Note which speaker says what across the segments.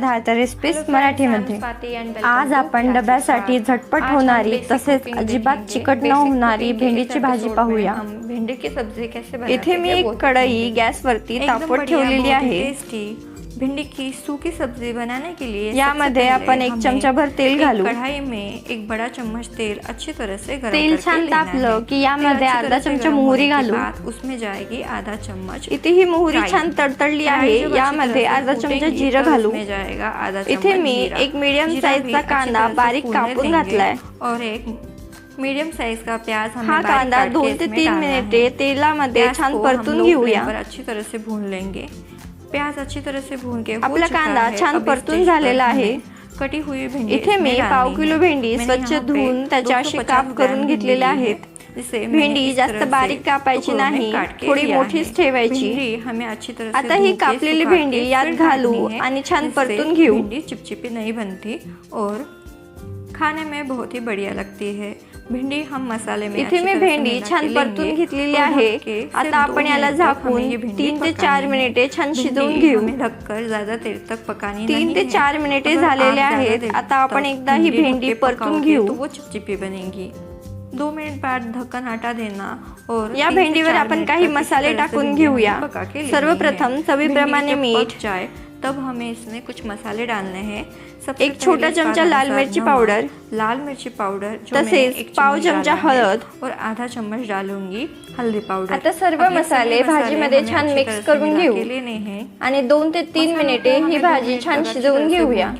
Speaker 1: पदार्थ रेसिपीज मराठीमध्ये। आज आपण डब्यासाठी झटपट होणारी तसेच अजिबात चिकट न होणारी भेंडीची भाजी पाहूया।
Speaker 2: भिंडी की सब्जी कैसे बनाते हैं।
Speaker 1: इथे मी एक कढई गॅसवरती तापत ठेवलेली आहे।
Speaker 2: भिंडी की सूखी सब्जी बनाने के लिए
Speaker 1: यामध्ये आपण एक चमचा भर तेल घालू।
Speaker 2: कढ़ाई में एक बड़ा चम्मच तेल अच्छी तरह से गरम
Speaker 1: तेल छान तापलं की यामध्ये अर्धा चमचा मोहरी घालू।
Speaker 2: उसमें जाएगी आधा चम्मच।
Speaker 1: इथे ही मोहरी छान तडतडली आहे, यामध्ये अर्धा चमचा जिरं घालू।
Speaker 2: जाएगा आधा
Speaker 1: इथे मी एक मीडियम साइजचा कांदा बारीक कापून घातलाय
Speaker 2: और एक मीडियम साइज का प्याज
Speaker 1: हा कांदा 2 ते 3 मिनिटे तेलामध्ये छान परतून घेऊया।
Speaker 2: अच्छी तरह से भून लेंगे। प्याज अच्छी तरह से भून के
Speaker 1: आपला कांदा छान परतून झालेला आहे।
Speaker 2: कटी हुई भेंडी
Speaker 1: इथे मी पाव किलो भेंडी स्वच्छ धुवून त्याच्या अशी काप करून घेतलेल्या आहेत। भेंडी जास्त बारीक कापायची नाही, थोडी मोठीच ठेवायची। आता ही कापलेली भेंडी यात घालू आणि छान परतून घेऊ।
Speaker 2: भेंडी चिपचिपी नहीं बनती और खाने में बहुत ही बढ़िया लगती है। भिंडी हम मसाले में
Speaker 1: इथे मी भेंडी छान परतून घेतलेली आहे। आता आपण याला झाकून 3 ते 4 मिनिटे छान शिजवून घेऊ।
Speaker 2: ढककर ज्यादा देर तक पकानी
Speaker 1: 3 ते 4 मिनिटे झालेले आहेत। आता आपण एकदा ही भेंडी परतून घेऊ।
Speaker 2: वो चिपचिपी बनेगी। 2 मिनट बाद ढक्कन हटा देना और
Speaker 1: या भेंडीवर आपण काही मसाले टाकून घेऊया। सर्वप्रथम चवीप्रमाणे मीठ,
Speaker 2: तब हमें इसमें कुछ मसाले डालने हैं।
Speaker 1: एक छोटा चमचा लाल मिर्ची पाउडर, तसेच पाव चमचा हळद
Speaker 2: और आधा चम्मच डालूंगी हल्दी पाउडर।
Speaker 1: आता सर्व मसाले भाजीमध्ये छान मिक्स करून घेऊ आणि 2 ते 3 मिनिटे ही भाजी छान शिजवून घेऊया,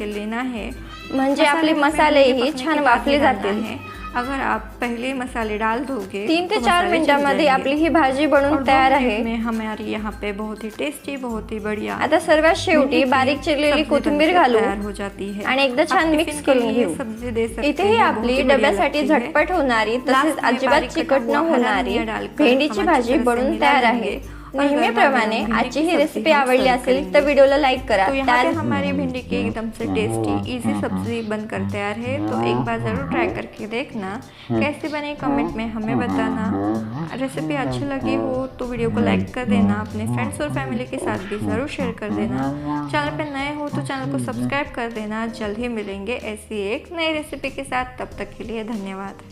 Speaker 1: म्हणजे आपले मसाले ही छान वाफले जातील।
Speaker 2: अगर आप पहले मसाले डाल दोगे
Speaker 1: 3 ते 4 मिनिटांमध्ये आपली ही भाजी बनून तयार आहे।
Speaker 2: हमारी यहाँ पे बहुत ही टेस्टी, बहुत ही बढ़िया।
Speaker 1: आता सर्वात शेवटी बारीक चिरलेली कोथिंबीर घालू
Speaker 2: हो जाती है
Speaker 1: आणि एकदा छान मिक्स करून घेऊ। इथे ही आपली डब्यासाठी झटपट होणारी तसेच अजिबात चिकट न होणारी भेंडीची भाजी बनून तयार आहे। नेहमीप्रमाणे आजची ही रेसिपी आवडली असेल तर व्हिडिओला लाईक करा।
Speaker 2: तो यहाँ पे हमारी भिंडी की एकदम से टेस्टी इजी सब्जी बनकर तैयार है। तो एक बार ज़रूर ट्राई करके देखना कैसी बनी, कमेंट में हमें बताना। रेसिपी अच्छी लगी हो तो वीडियो को लाइक कर देना, अपने फ्रेंड्स और फैमिली के साथ भी ज़रूर शेयर कर देना। चैनल पे नए हो तो चैनल को सब्सक्राइब कर देना। जल्द ही मिलेंगे ऐसी एक नई रेसिपी के साथ, तब तक के लिए धन्यवाद।